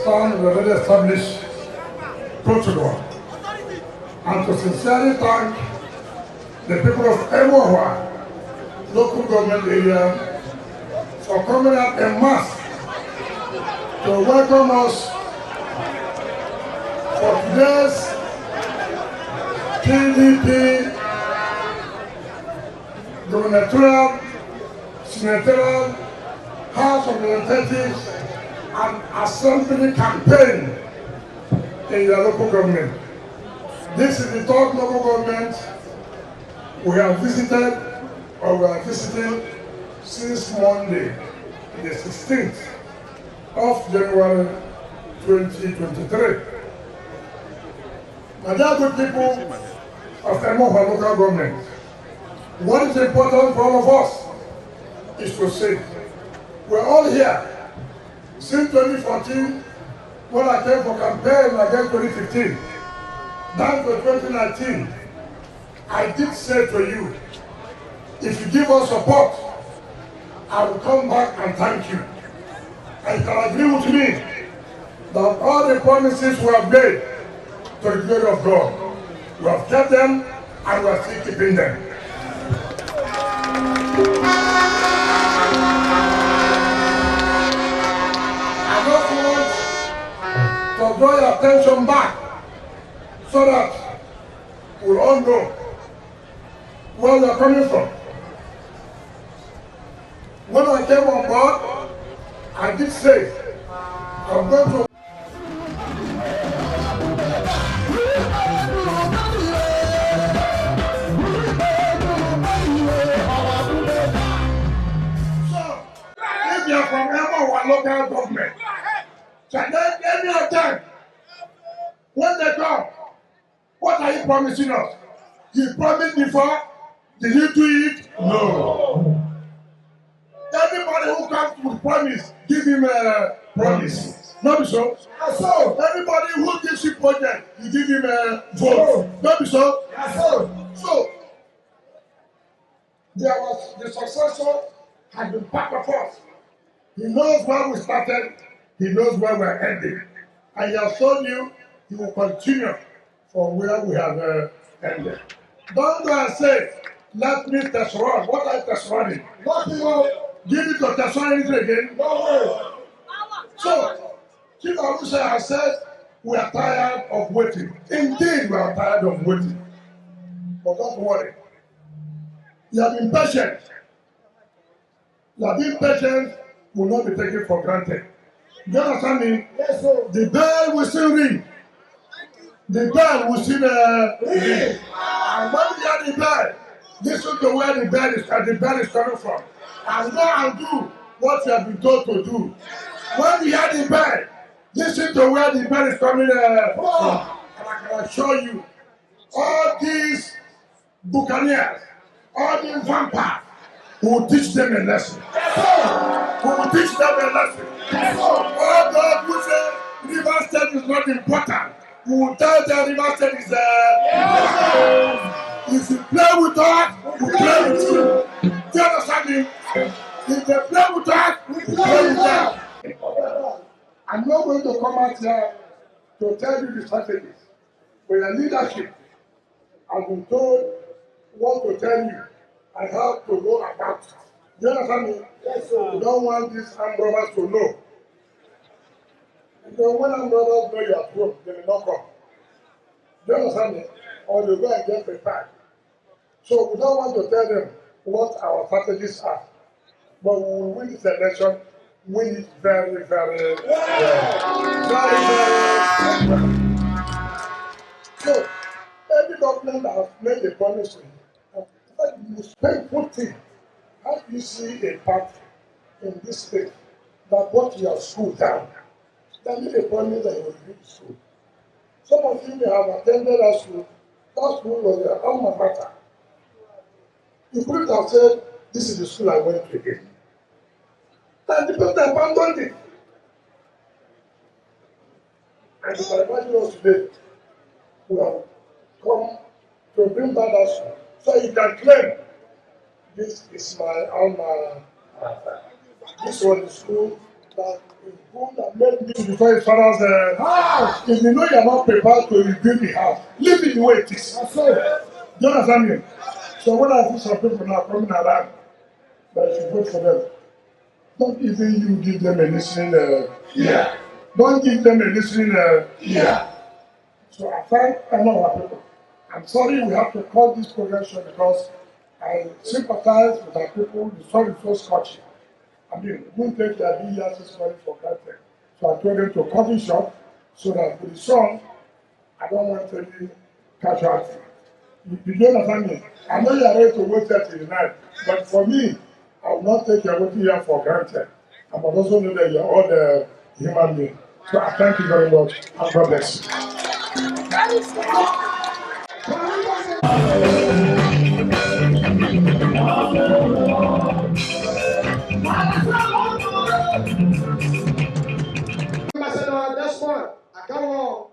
Stand with a very established protocol, and to sincerely thank the people of Emohua Local Government Area for coming out en masse to welcome us for today's PDP gubernatorial, senatorial, House of Representatives and Assembly campaign in your local government. This is the third local government we have visited or we are visiting since Monday, the 16th of January 2023. My dear good people of Emohua Local Government, what is important for all of us is to say, we're all here. Since 2014, when I came for campaign against 2015, down to 2019, I did say to you, if you give us support, I will come back and thank you. And you can agree with me that all the promises we have made to the glory of God, we have kept them and we are still keeping them. To draw your attention back so that we'll all know where we are coming from. When I came on board, I did say I'm going to if you are from Emohua Local Government, challenge any of them. When they come, what are you promising us? You promised before, did you do it? No. Everybody who comes with promise, give him a promise. Not be so. So, everybody who gives you project, you give him a vote. Not be so. So, there was the successor has been part of us. He knows where we started, he knows where we're ending. And he has shown you he will continue from where we have ended. Don't go and say, let me test run. What are you test running? What do you give it to test running again? No way. So, Chief Awuse has said, we are tired of waiting. Indeed, we are tired of waiting. But don't worry. You have been patient. You have been patient will not be taken for granted. Do you understand me? Yes, sir. The bell will still ring. The bell will still ring. And when you hear the bell, listen to where the bell is coming from. And go and do what you have been told to do. When you hear the bell, listen to where the bell is coming from. And I can assure you, all these buccaneers, all these vampires, we will teach them a lesson. We will teach them a lesson. All those who say River State is not important, we will tell them River State is if you play with us, we play with you. Do you understand me? If they play with us, we play with them. I'm not going to come out here to tell you the strategies. But your leadership has been told what to tell you and how to go about it. Do you understand me? Yes, sir. You don't want these armed robbers to know. Because when armed robbers know you are at home, they will not come. Do you understand me? Or they go and get prepared. So we don't want to tell them what our strategies are. But we will win this election, win it very, very well. Very, very well. So, every government that has made a promise to you, that the most painful thing, how do you see a party in this state that brought your school down? That made a promise that you will build school. Some of you may have attended that school. That school was their alma mater. You could have said, this is the school I went to again. And the people abandoned it. And you can imagine us today, we have come to bring back that school. So you can claim This is my alma mater. This was the school that made me before his father said, if you know you are not prepared to rebuild the house, leave it the way it is. Do you understand me? So when I see some people now coming around, that you should vote for them, don't even you give them a listening ear. Don't give them a listening ear. So I thank Emohua people. I'm sorry we have to call this progression because I sympathize with our people. The story is so scorching. I mean, we won't take their BES's money for granted. So I told them to cut it short so that with the song, I don't want any casualty. You understand me? I know you are ready to wait till the night, but for me, I will not take your waiting here for granted. I must also know that you are all the human beings. So I thank you very much, and God bless you. Ambassador, that's one. I come on.